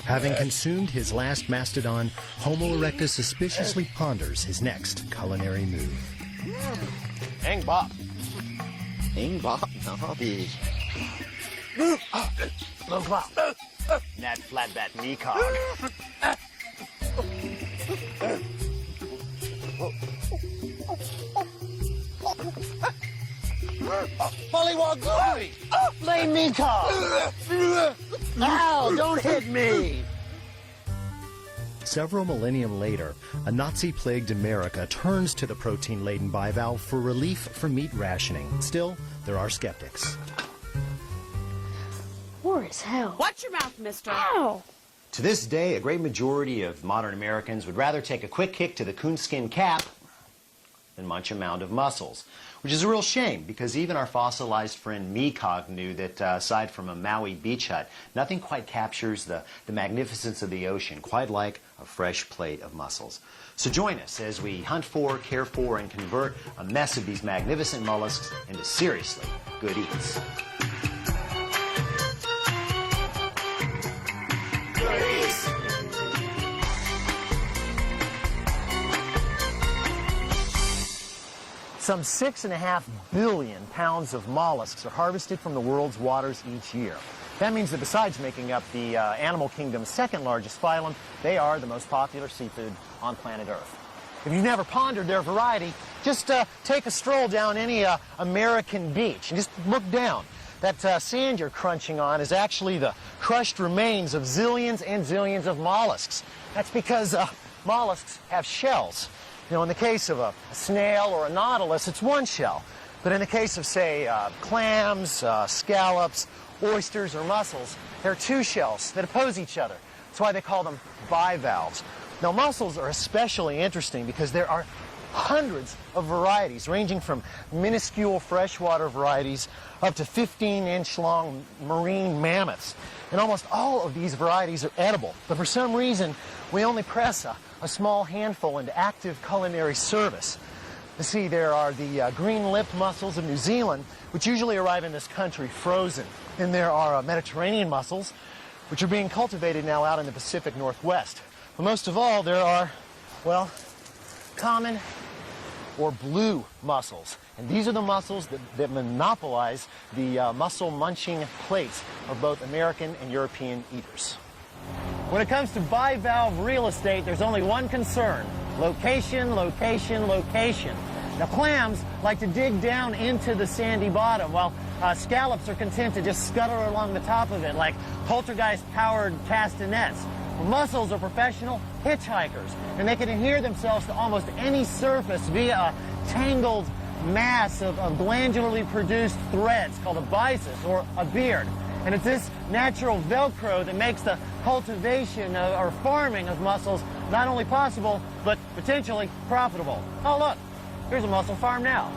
Having consumed his last mastodon, Homo erectus suspiciously ponders his next culinary move. Eng bop. Eng bop. Nobby. Look bop. That flatbat knee cog. Pollywog glory! Lay me cog! Ow, don't hit me! Several millennium later, a Nazi-plagued America turns to the protein-laden bivalve for relief from meat rationing. Still, there are skeptics. Poor as hell. Watch your mouth, mister. Ow! To this day, a great majority of modern Americans would rather take a quick kick to the coonskin cap than munch a mound of mussels, which is a real shame because even our fossilized friend Meecog knew that aside from a Maui beach hut, nothing quite captures the magnificence of the ocean, quite like a fresh plate of mussels. So join us as we hunt for, care for, and convert a mess of these magnificent mollusks into seriously good eats. Some 6.5 billion pounds of mollusks are harvested from the world's waters each year. That means that besides making up the animal kingdom's second largest phylum, they are the most popular seafood on planet Earth. If you've never pondered their variety, just take a stroll down any American beach and just look down. That sand you're crunching on is actually the crushed remains of zillions and zillions of mollusks. That's because mollusks have shells. You know, in the case of a snail or a nautilus, it's one shell. But in the case of, say, clams, scallops, oysters, or mussels, there are two shells that oppose each other. That's why they call them bivalves. Now, mussels are especially interesting because there are hundreds of varieties, ranging from minuscule freshwater varieties up to 15-inch long marine mammoths. And almost all of these varieties are edible. But for some reason, we only press a small handful into active culinary service. You see, there are the green-lipped mussels of New Zealand, which usually arrive in this country frozen. And there are Mediterranean mussels, which are being cultivated now out in the Pacific Northwest. But most of all, there are, well, common or blue mussels. And these are the mussels that monopolize the mussel-munching plates of both American and European eaters. When it comes to bivalve real estate, there's only one concern: location, location, location. Now, clams like to dig down into the sandy bottom, while scallops are content to just scuttle along the top of it like poltergeist-powered castanets. Well, mussels are professional hitchhikers, and they can adhere themselves to almost any surface via a tangled mass of glandularly produced threads called a byssus, or a beard. And it's this natural Velcro that makes the cultivation or farming of mussels not only possible, but potentially profitable. Oh, look, here's a mussel farm now.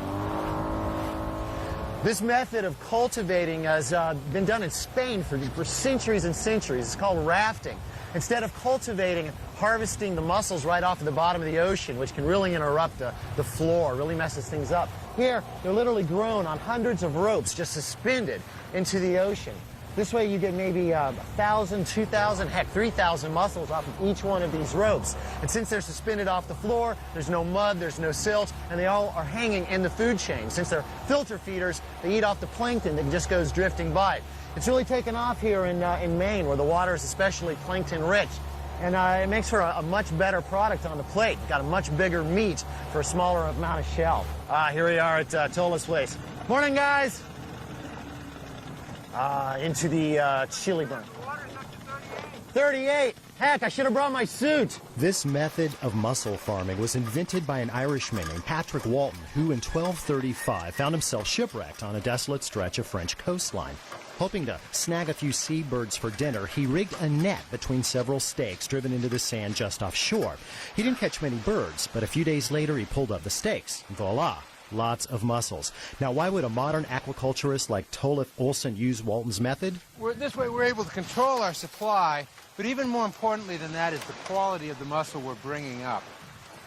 This method of cultivating has been done in Spain for centuries and centuries. It's called rafting. Instead of cultivating and harvesting the mussels right off of the bottom of the ocean, which can really interrupt the floor, really messes things up, here they're literally grown on hundreds of ropes just suspended into the ocean. This way you get maybe 1,000, 2,000, heck, 3,000 mussels off of each one of these ropes. And since they're suspended off the floor, there's no mud, there's no silt, and they all are hanging in the food chain. Since they're filter feeders, they eat off the plankton that just goes drifting by. It's really taken off here in Maine, where the water is especially plankton-rich. And it makes for a much better product on the plate. Got a much bigger meat for a smaller amount of shell. Here we are at Tola's place. Morning, guys. Into the chili burn. 38. Heck, I should have brought my suit. This method of mussel farming was invented by an Irishman named Patrick Walton, who in 1235 found himself shipwrecked on a desolate stretch of French coastline. Hoping to snag a few seabirds for dinner, he rigged a net between several stakes driven into the sand just offshore. He didn't catch many birds, but a few days later he pulled up the stakes. Voila! Lots of mussels. Now, why would a modern aquaculturist like Tolif Olsen use Walton's method? This way we're able to control our supply, but even more importantly than that is the quality of the mussel we're bringing up.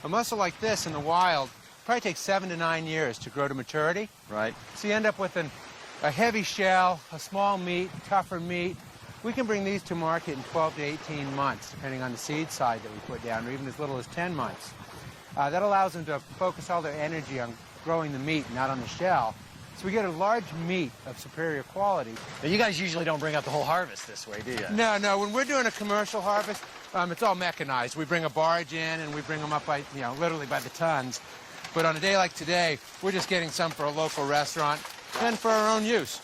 A mussel like this in the wild probably takes 7 to 9 years to grow to maturity. Right. So you end up with a heavy shell, a small meat, tougher meat, we can bring these to market in 12 to 18 months, depending on the seed size that we put down, or even as little as 10 months. That allows them to focus all their energy on growing the meat, not on the shell. So we get a large meat of superior quality. Now, you guys usually don't bring out the whole harvest this way, do you? No, no. When we're doing a commercial harvest, it's all mechanized. We bring a barge in, and we bring them up by, literally by the tons. But on a day like today, we're just getting some for a local restaurant and for our own use.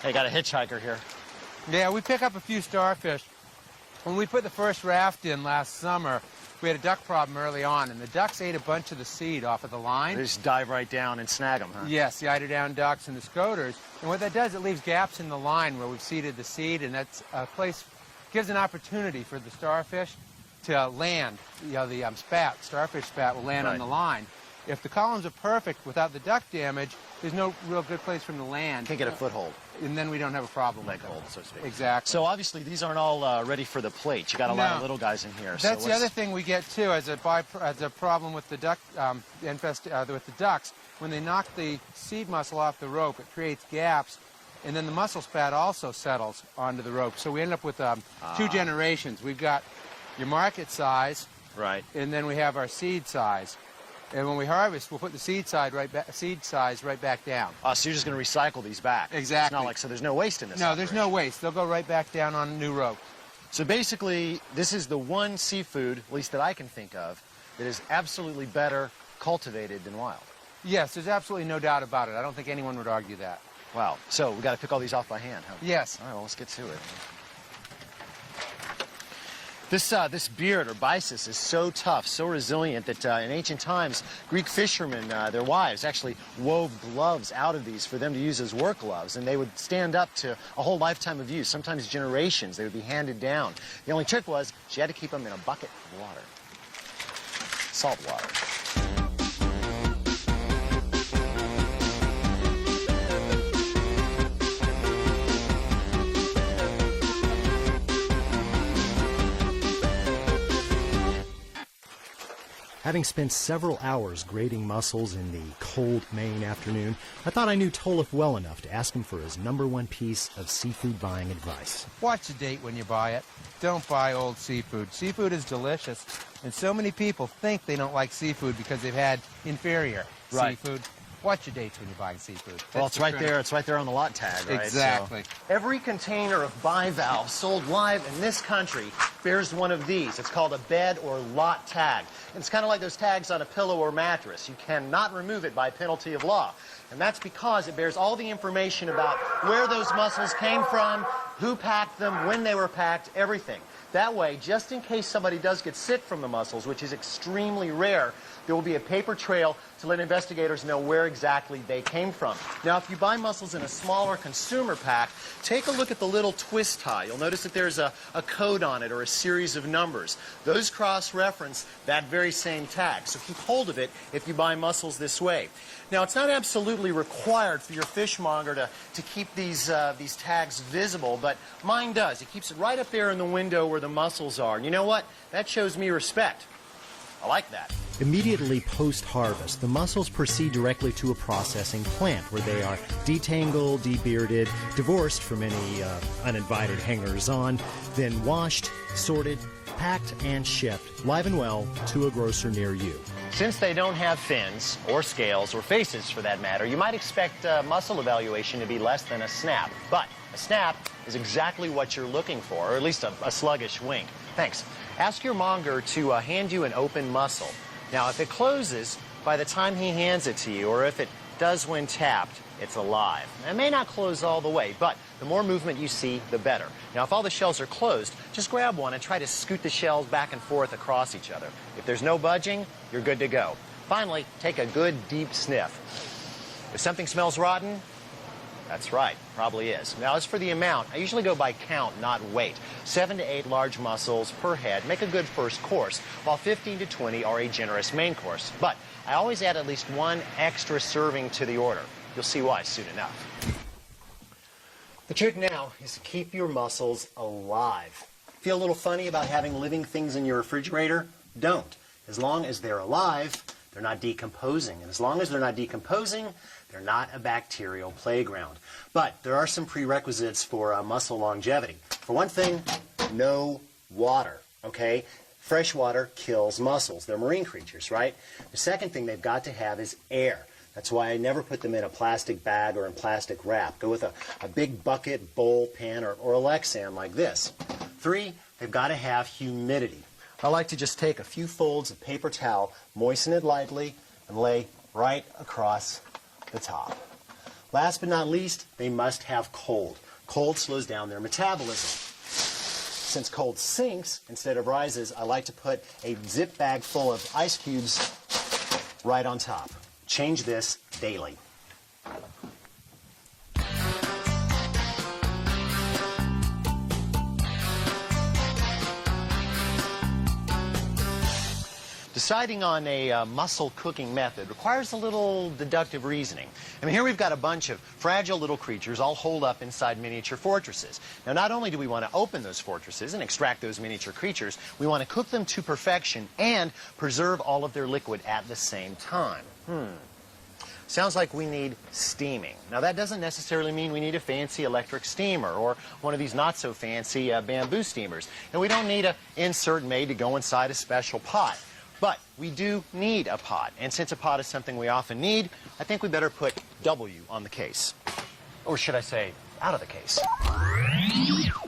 Hey, got a hitchhiker here. Yeah, we pick up a few starfish. When we put the first raft in last summer, we had a duck problem early on, and the ducks ate a bunch of the seed off of the line. They just dive right down and snag them, huh? Yes, the eider-down ducks and the scoters. And what that does, it leaves gaps in the line where we've seeded the seed, and that's a place, gives an opportunity for the starfish to land. The starfish spat will land on the line. If the columns are perfect without the duck damage, there's no real good place for them to land. Can't get a foothold. And then we don't have a problem Leg with hold, so to speak. Exactly. So obviously these aren't all ready for the plate. You got a lot of little guys in here. That's so the other thing we get too, as a problem with the duck with the ducks. When they knock the seed mussel off the rope, it creates gaps, and then the mussel spat also settles onto the rope. So we end up with two generations. We've got your market size, right, and then we have our seed size. And when we harvest, we'll put the seed size right back down. So you're just going to recycle these back. Exactly. It's not like, so there's no waste in this. No, there's no waste. They'll go right back down on a new rope. So basically, this is the one seafood, at least that I can think of, that is absolutely better cultivated than wild. Yes, there's absolutely no doubt about it. I don't think anyone would argue that. Wow. So we got to pick all these off by hand, huh? Yes. All right, well, let's get to it. This beard, or byssus, is so tough, so resilient that in ancient times, Greek fishermen, their wives, actually wove gloves out of these for them to use as work gloves, and they would stand up to a whole lifetime of use, sometimes generations. They would be handed down. The only trick was she had to keep them in a bucket of water, salt water. Having spent several hours grading mussels in the cold Maine afternoon, I thought I knew Tolif well enough to ask him for his #1 piece of seafood buying advice. Watch the date when you buy it. Don't buy old seafood. Seafood is delicious, and so many people think they don't like seafood because they've had inferior seafood. Watch your dates when you're buying seafood. Well, it's right there. It's right there on the lot tag, right? Exactly. So every container of bivalve sold live in this country bears one of these. It's called a bed or lot tag. And it's kind of like those tags on a pillow or mattress. You cannot remove it by penalty of law. And that's because it bears all the information about where those mussels came from, who packed them, when they were packed, everything. That way, just in case somebody does get sick from the mussels, which is extremely rare, there will be a paper trail to let investigators know where exactly they came from. Now, if you buy mussels in a smaller consumer pack, take a look at the little twist tie. You'll notice that there's a code on it or a series of numbers. Those cross-reference that very same tag, so keep hold of it if you buy mussels this way. Now, it's not absolutely required for your fishmonger to keep these tags visible, but mine does. It keeps it right up there in the window where the mussels are. And you know what? That shows me respect. I like that. Immediately post-harvest, the mussels proceed directly to a processing plant where they are detangled, debearded, divorced from any uninvited hangers-on, then washed, sorted, packed, and shipped, live and well, to a grocer near you. Since they don't have fins, or scales, or faces for that matter, you might expect mussel evaluation to be less than a snap. But a snap is exactly what you're looking for, or at least a sluggish wink. Thanks. Ask your monger to hand you an open mussel. Now, if it closes by the time he hands it to you, or if it does when tapped, it's alive. It may not close all the way, but the more movement you see, the better. Now, if all the shells are closed, just grab one and try to scoot the shells back and forth across each other. If there's no budging, you're good to go. Finally, take a good deep sniff. If something smells rotten, that's right, probably is. Now, as for the amount, I usually go by count, not weight. 7 to 8 large mussels per head make a good first course, while 15 to 20 are a generous main course. But I always add at least one extra serving to the order. You'll see why soon enough. The trick now is to keep your mussels alive. Feel a little funny about having living things in your refrigerator? Don't. As long as they're alive, they're not decomposing. And as long as they're not decomposing, They're not a bacterial playground. But there are some prerequisites for mussel longevity. For one thing, no water, okay? Fresh water kills mussels. They're marine creatures, right? The second thing they've got to have is air. That's why I never put them in a plastic bag or in plastic wrap. Go with a big bucket, bowl, pan, or a Lexan like this. 3, they've got to have humidity. I like to just take a few folds of paper towel, moisten it lightly, and lay right across the top. Last but not least, they must have cold. Cold slows down their metabolism. Since cold sinks instead of rises, I like to put a zip bag full of ice cubes right on top. Change this daily. Deciding on a mussel cooking method requires a little deductive reasoning. I mean, here we've got a bunch of fragile little creatures all holed up inside miniature fortresses. Now, not only do we want to open those fortresses and extract those miniature creatures, we want to cook them to perfection and preserve all of their liquid at the same time. Sounds like we need steaming. Now, that doesn't necessarily mean we need a fancy electric steamer or one of these not-so-fancy bamboo steamers. And we don't need an insert made to go inside a special pot. But we do need a pot, and since a pot is something we often need, I think we better put W on the case. Or should I say, out of the case.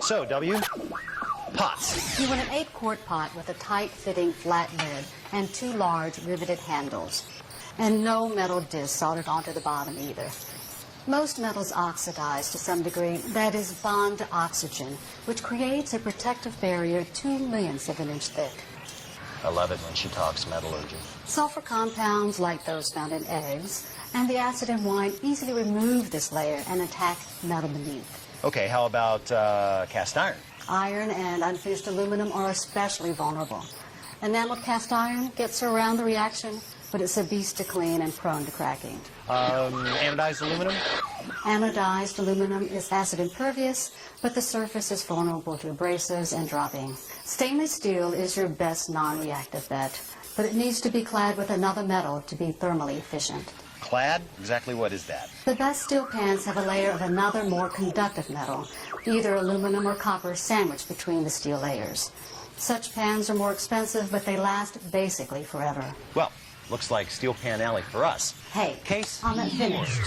So, W, pots. You want an 8-quart pot with a tight-fitting flat lid and 2 large riveted handles. And no metal disc soldered onto the bottom either. Most metals oxidize to some degree, that is, bond to oxygen, which creates a protective barrier 2/millionths of an inch thick. I love it when she talks metallurgy. Sulfur compounds, like those found in eggs, and the acid in wine easily remove this layer and attack metal beneath. Okay, how about cast iron? Iron and unfinished aluminum are especially vulnerable. Enameled cast iron gets around the reaction, but it's a beast to clean and prone to cracking. Anodized aluminum? Anodized aluminum is acid impervious, but the surface is vulnerable to abrasives and dropping. Stainless steel is your best non-reactive bet, but it needs to be clad with another metal to be thermally efficient. Clad? Exactly what is that? The best steel pans have a layer of another more conductive metal, either aluminum or copper sandwiched between the steel layers. Such pans are more expensive, but they last basically forever. Well, looks like Steel Pan Alley for us. Hey, Case I'm not finished.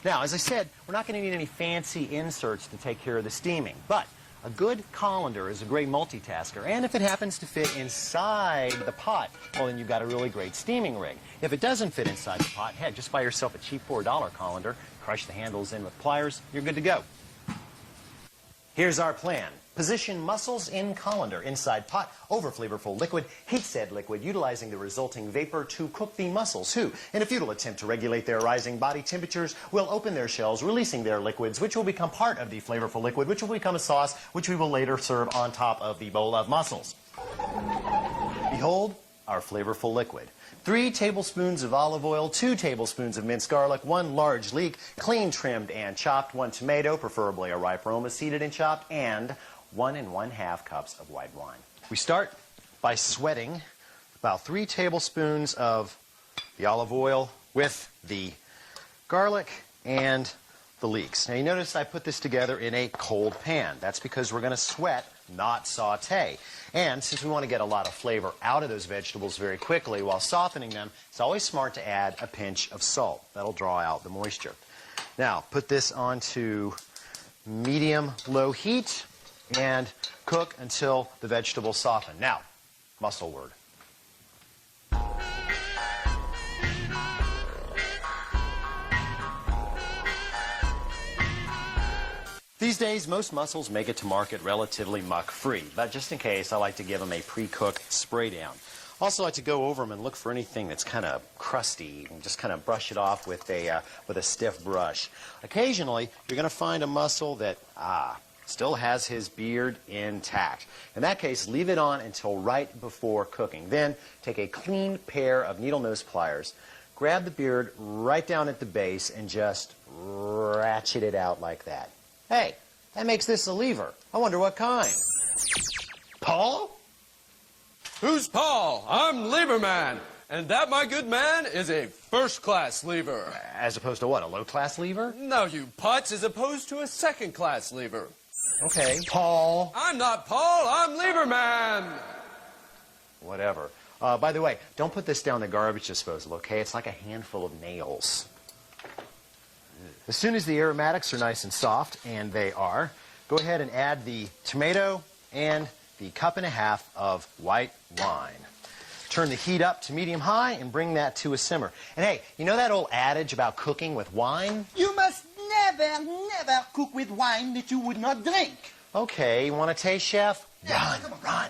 Now, as I said, we're not going to need any fancy inserts to take care of the steaming, but a good colander is a great multitasker, and if it happens to fit inside the pot, well, then you've got a really great steaming rig. If it doesn't fit inside the pot, heck, just buy yourself a cheap $4 colander, crush the handles in with pliers, you're good to go. Here's our plan. Position mussels in colander inside pot over flavorful liquid. Heat said liquid, utilizing the resulting vapor to cook the mussels, who, in a futile attempt to regulate their rising body temperatures, will open their shells, releasing their liquids, which will become part of the flavorful liquid, which will become a sauce, which we will later serve on top of the bowl of mussels. Behold our flavorful liquid. 3 tablespoons of olive oil, 2 tablespoons of minced garlic, 1 large leek, clean, trimmed, and chopped, 1 tomato, preferably a ripe Roma, seeded and chopped, and 1 1/2 cups of white wine. We start by sweating about 3 tablespoons of the olive oil with the garlic and the leeks. Now you notice I put this together in a cold pan. That's because we're going to sweat, not saute. And since we want to get a lot of flavor out of those vegetables very quickly while softening them, it's always smart to add a pinch of salt. That'll draw out the moisture. Now put this onto medium-low heat and cook until the vegetables soften. Now, mussel word. These days, most mussels make it to market relatively muck-free, but just in case, I like to give them a pre-cooked spray down. Also like to go over them and look for anything that's kind of crusty and just kind of brush it off with a stiff brush. Occasionally, you're going to find a mussel that, still has his beard intact. In that case, leave it on until right before cooking. Then, take a clean pair of needle nose pliers, grab the beard right down at the base, and just ratchet it out like that. Hey, that makes this a lever. I wonder what kind. Paul? Who's Paul? I'm Lieberman. And that, my good man, is a first-class lever. As opposed to what, a low-class lever? No, you putz, as opposed to a second-class lever. Okay, Paul. I'm not Paul, I'm Lever Man. Whatever. By the way, don't put this down the garbage disposal, okay? It's like a handful of nails. As soon as the aromatics are nice and soft, and they are, go ahead and add the tomato and the 1.5 cups of white wine. Turn the heat up to medium-high and bring that to a simmer. And hey, you know that old adage about cooking with wine? You must never, never cook with wine that you would not drink. Okay, you want to taste, Chef? Yeah, Run, run.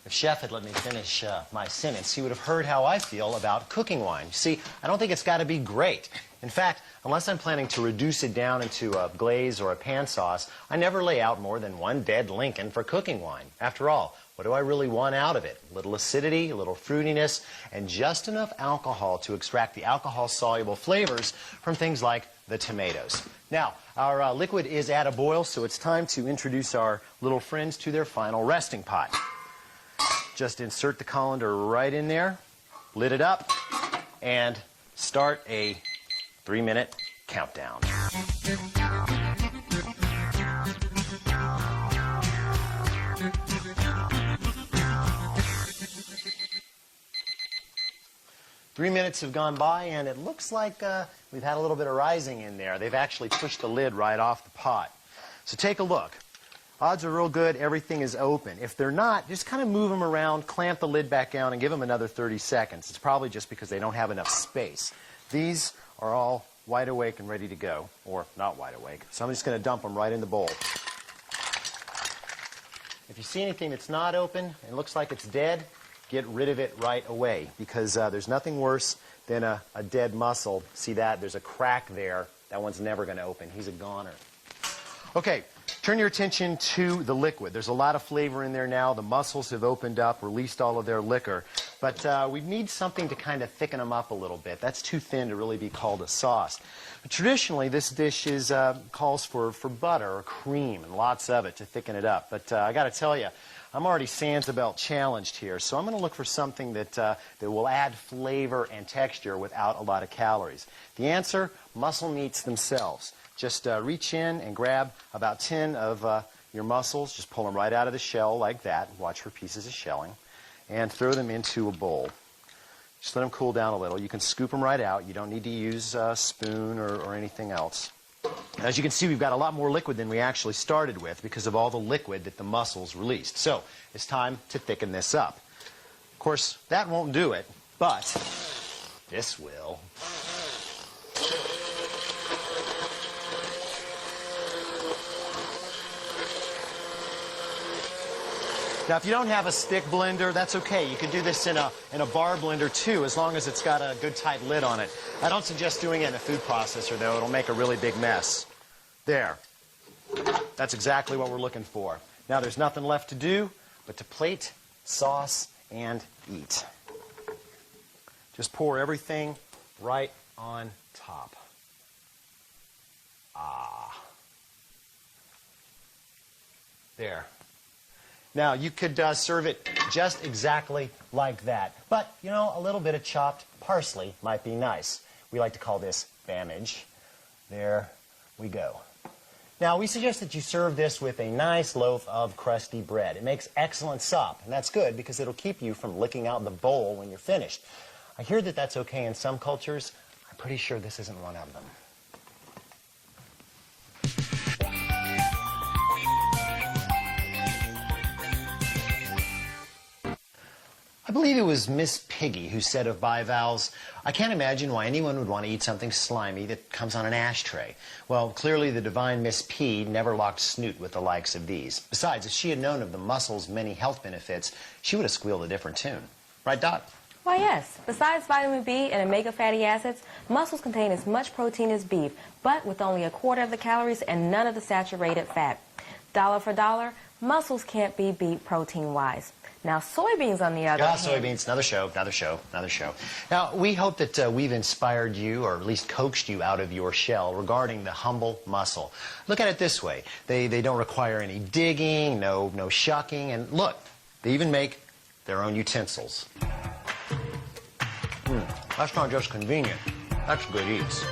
If Chef had let me finish my sentence, he would have heard how I feel about cooking wine. See, I don't think it's got to be great. In fact, unless I'm planning to reduce it down into a glaze or a pan sauce, I never lay out more than one dead Lincoln for cooking wine. After all, what do I really want out of it? A little acidity, a little fruitiness, and just enough alcohol to extract the alcohol-soluble flavors from things like the tomatoes. Now, our liquid is at a boil, so it's time to introduce our little friends to their final resting pot. Just insert the colander right in there, lid it up, and start a 3-minute countdown. Three minutes have gone by, and it looks like we've had a little bit of rising in there. They've actually pushed the lid right off the pot. So take a look. Odds are real good, everything is open. If they're not, just kind of move them around, clamp the lid back down, and give them another 30 seconds. It's probably just because they don't have enough space. These are all wide awake and ready to go, or not wide awake. So I'm just going to dump them right in the bowl. If you see anything that's not open and looks like it's dead, get rid of it right away, because there's nothing worse than a dead mussel. See that? There's a crack there. That one's never going to open. He's a goner. Okay, turn your attention to the liquid. There's a lot of flavor in there now. The mussels have opened up, released all of their liquor. But we need something to kind of thicken them up a little bit. That's too thin to really be called a sauce. But traditionally, this dish calls for butter or cream and lots of it to thicken it up. But I got to tell you, I'm already sans about challenged here, so I'm going to look for something that will add flavor and texture without a lot of calories. The answer, mussel meats themselves. Just reach in and grab about 10 of your mussels. Just pull them right out of the shell like that. Watch for pieces of shelling. And throw them into a bowl. Just let them cool down a little. You can scoop them right out. You don't need to use a spoon or anything else. As you can see, we've got a lot more liquid than we actually started with because of all the liquid that the mussels released. So it's time to thicken this up. Of course, that won't do it, but this will. Now, if you don't have a stick blender, that's okay. You can do this in a bar blender, too, as long as it's got a good tight lid on it. I don't suggest doing it in a food processor, though. It'll make a really big mess. There. That's exactly what we're looking for. Now, there's nothing left to do but to plate, sauce, and eat. Just pour everything right on top. Ah. There. Now, you could serve it just exactly like that. But, you know, a little bit of chopped parsley might be nice. We like to call this bamage. There we go. Now, we suggest that you serve this with a nice loaf of crusty bread. It makes excellent sop, and that's good because it'll keep you from licking out the bowl when you're finished. I hear that that's okay in some cultures. I'm pretty sure this isn't one of them. I believe it was Miss Piggy who said of bivalves, "I can't imagine why anyone would want to eat something slimy that comes on an ashtray." Well, clearly the divine Miss P never locked snoot with the likes of these. Besides, if she had known of the mussel's many health benefits, she would have squealed a different tune. Right, Dot? Why, yes. Besides vitamin B and omega fatty acids, mussels contain as much protein as beef, but with only 1/4 of the calories and none of the saturated fat. Dollar for dollar, mussels can't be beat protein-wise. Now, soybeans, on the other hand... soybeans, another show. Now, we hope that we've inspired you, or at least coaxed you out of your shell regarding the humble mussel. Look at it this way. They don't require any digging, no shucking, and look, they even make their own utensils. That's not just convenient. That's good eats.